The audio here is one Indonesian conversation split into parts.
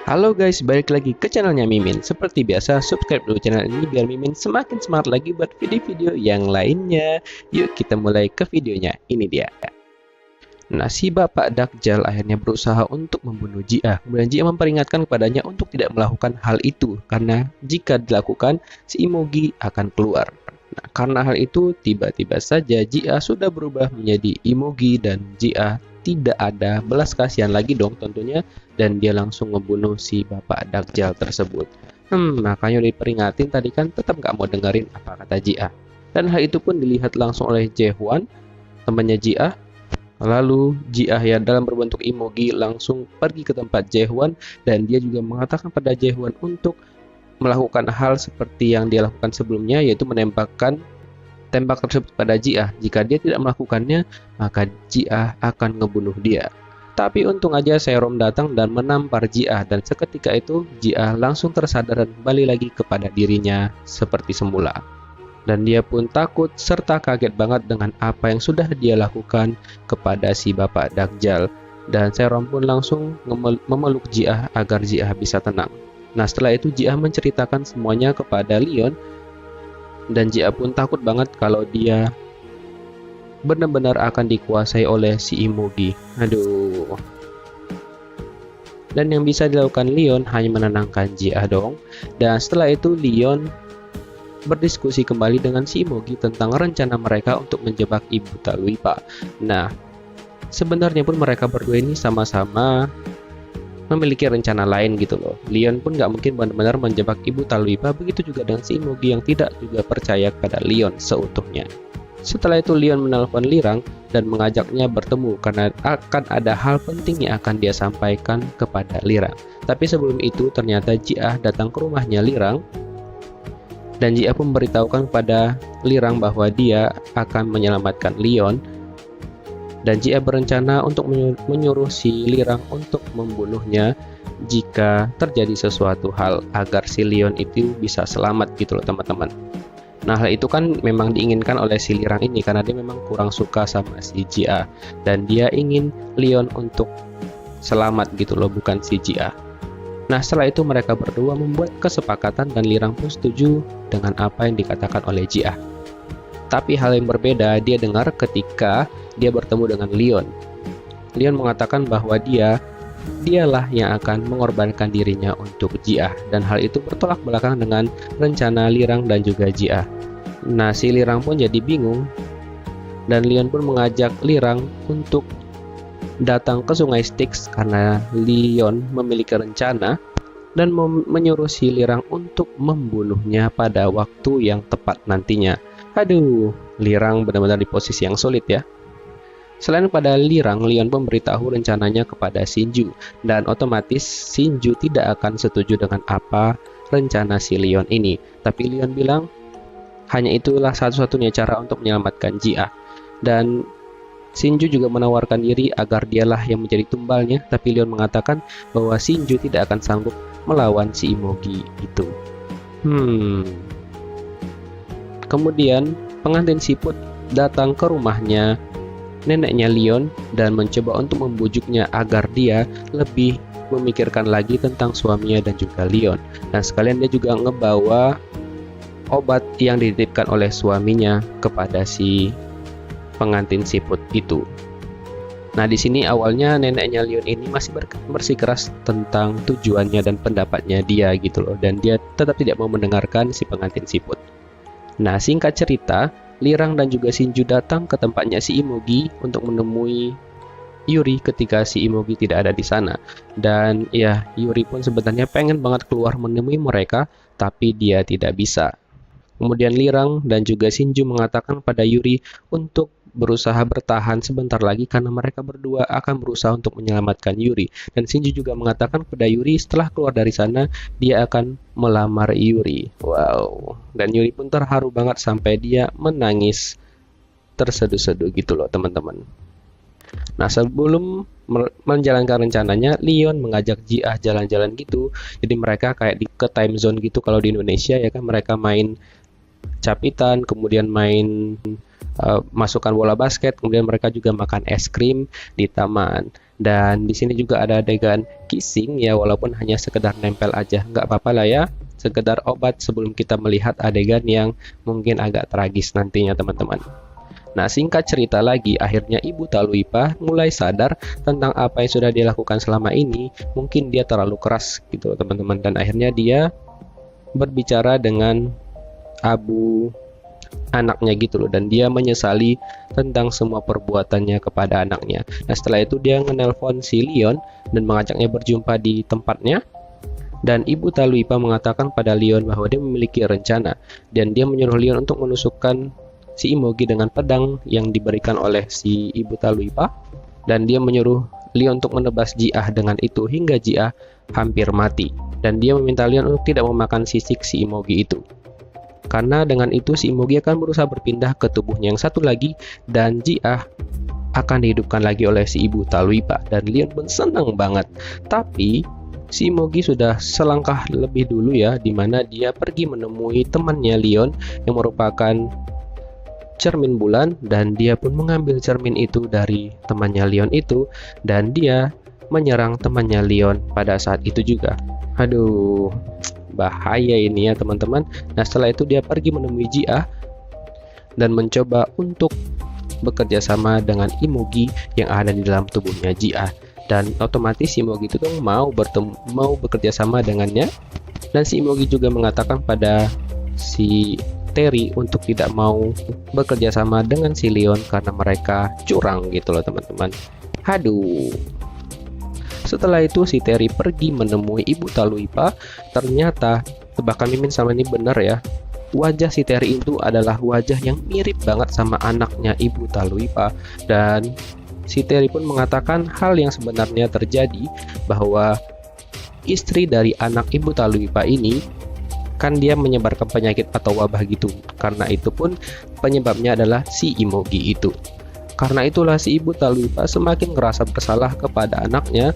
Halo guys, balik lagi ke channelnya Mimin. Seperti biasa, subscribe dulu channel ini biar Mimin semakin semangat lagi buat video-video yang lainnya. Yuk kita mulai ke videonya, ini dia. Nah, si Bapak Dakjal akhirnya berusaha untuk membunuh Jia. Kemudian Jia memperingatkan kepadanya untuk tidak melakukan hal itu, karena jika dilakukan, si Imogi akan keluar. Nah, karena hal itu, tiba-tiba saja Jia sudah berubah menjadi Imogi dan Jia tidak ada belas kasihan lagi dong tentunya, dan dia langsung membunuh si Bapak Dakjal tersebut. Makanya diperingatin tadi kan tetap nggak mau dengerin apa kata Jia. Dan hal itu pun dilihat langsung oleh Jaehwan, temannya Jia. Lalu Jia ya dalam berbentuk Imogi langsung pergi ke tempat Jaehwan, dan dia juga mengatakan pada Jaehwan untuk melakukan hal seperti yang dia lakukan sebelumnya, yaitu menembakkan tembak tersebut pada Jia. Jika dia tidak melakukannya, maka Jia akan ngebunuh dia. Tapi untung aja Serom datang dan menampar Jia, dan seketika itu Jia langsung tersadar dan kembali lagi kepada dirinya seperti semula. Dan dia pun takut serta kaget banget dengan apa yang sudah dia lakukan kepada si Bapak Dakjal. Dan Serom pun langsung memeluk Jia agar Jia bisa tenang. Nah, setelah itu Jia menceritakan semuanya kepada Leon, dan Jia pun takut banget kalau dia benar-benar akan dikuasai oleh si Imogi. Aduh. Dan yang bisa dilakukan Leon hanya menenangkan Jia dong. Dan setelah itu Leon berdiskusi kembali dengan si Imogi tentang rencana mereka untuk menjebak Ibu Taluipa. Nah, sebenarnya pun mereka berdua ini sama-sama memiliki rencana lain gitu loh. Leon pun nggak mungkin benar-benar menjebak Ibu Taluipa, begitu juga dengan si Imogi yang tidak juga percaya pada Leon seutuhnya. Setelah itu Leon menelpon Lirang dan mengajaknya bertemu karena akan ada hal penting yang akan dia sampaikan kepada Lirang. Tapi sebelum itu ternyata Jia datang ke rumahnya Lirang, dan Jia pun memberitahukan kepada Lirang bahwa dia akan menyelamatkan Leon. Dan Jia berencana untuk menyuruh si Lirang untuk membunuhnya jika terjadi sesuatu hal, agar si Leon itu bisa selamat gitu loh teman-teman. Nah, hal itu kan memang diinginkan oleh si Lirang ini karena dia memang kurang suka sama si Jia, dan dia ingin Leon untuk selamat gitu loh, bukan si Jia. Nah, setelah itu mereka berdua membuat kesepakatan dan Lirang pun setuju dengan apa yang dikatakan oleh Jia. Tapi hal yang berbeda dia dengar ketika dia bertemu dengan Leon. Leon mengatakan bahwa dialah yang akan mengorbankan dirinya untuk Jia, dan hal itu bertolak belakang dengan rencana Lirang dan juga Jia. Nah, si Lirang pun jadi bingung, dan Leon pun mengajak Lirang untuk datang ke Sungai Styx karena Leon memiliki rencana dan menyuruh si Lirang untuk membunuhnya pada waktu yang tepat nantinya. Aduh, Lirang benar-benar di posisi yang sulit ya. Selain pada Lirang, Leon pun memberitahu rencananya kepada Shinju, dan otomatis Shinju tidak akan setuju dengan apa rencana si Leon ini. Tapi Leon bilang hanya itulah satu-satunya cara untuk menyelamatkan Jia. Dan Shinju juga menawarkan diri agar dialah yang menjadi tumbalnya, tapi Leon mengatakan bahwa Shinju tidak akan sanggup melawan si Imogi itu. Kemudian pengantin siput datang ke rumahnya neneknya Leon dan mencoba untuk membujuknya agar dia lebih memikirkan lagi tentang suaminya dan juga Leon. Dan sekalian dia juga ngebawa obat yang dititipkan oleh suaminya kepada si pengantin siput itu. Nah, di sini awalnya neneknya Leon ini masih bersikeras tentang tujuannya dan pendapatnya dia gitu loh, dan dia tetap tidak mau mendengarkan si pengantin siput. Nah, singkat cerita, Lirang dan juga Shinju datang ke tempatnya si Imogi untuk menemui Yuri ketika si Imogi tidak ada di sana. Dan ya, Yuri pun sebenarnya pengen banget keluar menemui mereka, tapi dia tidak bisa. Kemudian Lirang dan juga Shinju mengatakan pada Yuri untuk berusaha bertahan sebentar lagi karena mereka berdua akan berusaha untuk menyelamatkan Yuri. Dan Shinju juga mengatakan kepada Yuri setelah keluar dari sana dia akan melamar Yuri. Wow. Dan Yuri pun terharu banget sampai dia menangis terseduh-seduh gitu loh teman-teman. Nah, sebelum menjalankan rencananya, Leon mengajak Jia jalan-jalan gitu. Jadi mereka kayak ke time zone gitu kalau di Indonesia ya kan, mereka main capitan, kemudian main masukkan bola basket, kemudian mereka juga makan es krim di taman. Dan di sini juga ada adegan kissing ya, walaupun hanya sekedar nempel aja, nggak apa-apa lah ya, sekedar obat sebelum kita melihat adegan yang mungkin agak tragis nantinya teman-teman. Nah, singkat cerita lagi, akhirnya Ibu Taluipa mulai sadar tentang apa yang sudah dilakukan selama ini. Mungkin dia terlalu keras gitu teman-teman, dan akhirnya dia berbicara dengan Abu anaknya gitu loh, dan dia menyesali tentang semua perbuatannya kepada anaknya. Nah, setelah itu dia menelpon si Leon dan mengajaknya berjumpa di tempatnya. Dan Ibu Taluipa mengatakan pada Leon bahwa dia memiliki rencana, dan dia menyuruh Leon untuk menusukkan si Imogi dengan pedang yang diberikan oleh si Ibu Taluipa, dan dia menyuruh Leon untuk menebas Ji-ah dengan itu hingga Ji-ah hampir mati, dan dia meminta Leon untuk tidak memakan sisik si Imogi itu, karena dengan itu si Imogi akan berusaha berpindah ke tubuhnya yang satu lagi, dan Ji-ah akan dihidupkan lagi oleh si Ibu Taluipa. Dan Leon pun senang banget. Tapi si Imogi sudah selangkah lebih dulu ya, dimana dia pergi menemui temannya Leon yang merupakan cermin bulan, dan dia pun mengambil cermin itu dari temannya Leon itu, dan dia menyerang temannya Leon pada saat itu juga. Aduh, bahaya ini ya teman-teman. Nah, setelah itu dia pergi menemui Ji-ah dan mencoba untuk bekerja sama dengan Imogi yang ada di dalam tubuhnya Ji-ah, dan otomatis si Imogi itu dong mau bekerja sama dengannya. Dan si Imogi juga mengatakan pada si Terry untuk tidak mau bekerja sama dengan si Leon karena mereka curang gitu loh teman-teman. Aduh. Setelah itu si Terry pergi menemui Ibu Taluipa. Ternyata tebakan Mimin sama ini benar ya. Wajah si Terry itu adalah wajah yang mirip banget sama anaknya Ibu Taluipa, dan si Terry pun mengatakan hal yang sebenarnya terjadi, bahwa istri dari anak Ibu Taluipa ini kan dia menyebarkan penyakit atau wabah gitu. Karena itu pun penyebabnya adalah si Imogi itu. Karena itulah si Ibu Taluipa semakin merasa bersalah kepada anaknya,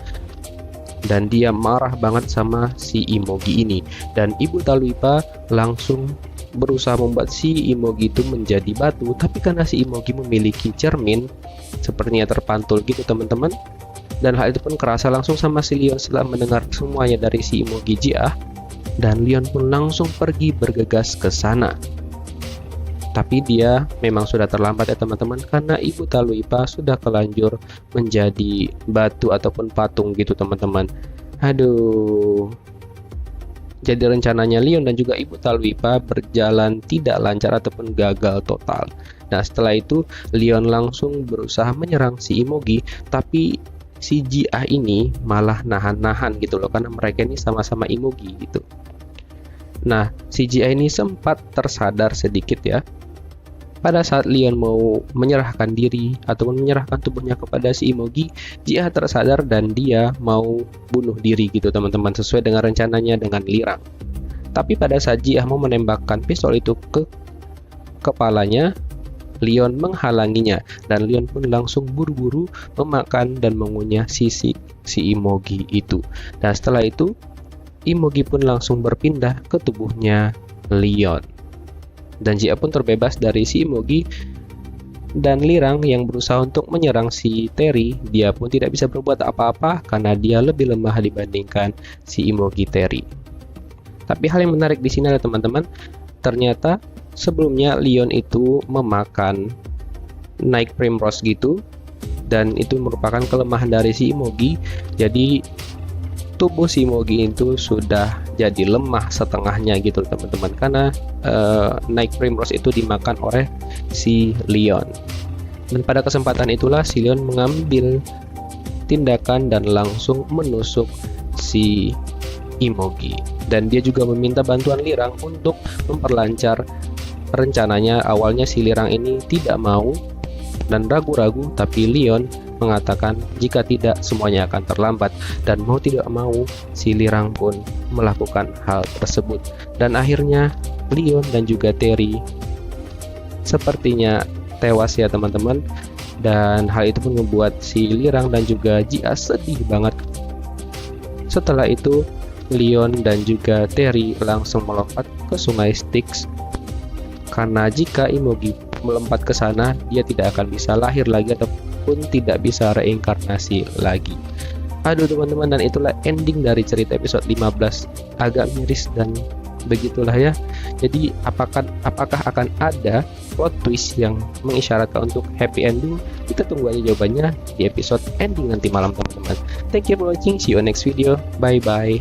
dan dia marah banget sama si Imogi ini. Dan Ibu Taluipa langsung berusaha membuat si Imogi itu menjadi batu, tapi karena si Imogi memiliki cermin sepertinya terpantul gitu teman-teman. Dan hal itu pun kerasa langsung sama si Leon setelah mendengar semuanya dari si Imogi Ji-ah. Dan Leon pun langsung pergi bergegas ke sana. Tapi dia memang sudah terlambat ya teman-teman, karena Ibu Taluipa sudah kelanjur menjadi batu ataupun patung gitu teman-teman. Aduh. Jadi rencananya Leon dan juga Ibu Taluipa berjalan tidak lancar ataupun gagal total. Nah, setelah itu Leon langsung berusaha menyerang si Imogi, tapi si Ji-ah ini malah nahan-nahan gitu loh, karena mereka ini sama-sama Imogi gitu. Nah, si Ji-ah ini sempat tersadar sedikit ya. Pada saat Leon mau menyerahkan diri ataupun menyerahkan tubuhnya kepada si Imogi, Ji-ah tersadar dan dia mau bunuh diri gitu teman-teman, sesuai dengan rencananya dengan Lirang. Tapi pada saat Ji-ah mau menembakkan pistol itu ke kepalanya, Leon menghalanginya, dan Leon pun langsung buru-buru memakan dan mengunyah sisik si Imogi itu. Dan setelah itu Imogi pun langsung berpindah ke tubuhnya Leon, dan Ji-ah pun terbebas dari si Imogi. Dan Lirang yang berusaha untuk menyerang si Terry, dia pun tidak bisa berbuat apa-apa karena dia lebih lemah dibandingkan si Imogi Terry. Tapi hal yang menarik di sini adalah teman-teman, ternyata sebelumnya Leon itu memakan Night Primrose gitu, dan itu merupakan kelemahan dari si Imogi. Jadi tubuh si Imogi itu sudah jadi lemah setengahnya gitu teman-teman, karena Night Primrose itu dimakan oleh si Leon. Dan pada kesempatan itulah si Leon mengambil tindakan dan langsung menusuk si Imogi. Dan dia juga meminta bantuan Lirang untuk memperlancar rencananya. Awalnya si Lirang ini tidak mau dan ragu-ragu, tapi Leon mengatakan jika tidak semuanya akan terlambat, dan mau tidak mau si Lirang pun melakukan hal tersebut. Dan akhirnya Leon dan juga Terry sepertinya tewas ya teman-teman, dan hal itu pun membuat si Lirang dan juga Ji-ah sedih banget. Setelah itu Leon dan juga Terry langsung melompat ke sungai Styx, karena jika Imogi melompat ke sana dia tidak akan bisa lahir lagi ataupun pun tidak bisa reinkarnasi lagi. Aduh teman-teman, dan itulah ending dari cerita episode 15. Agak miris dan begitulah ya. Jadi apakah akan ada plot twist yang mengisyaratkan untuk happy ending? Kita tunggu aja jawabannya di episode ending nanti malam teman-teman. Thank you for watching, see you next video, bye bye.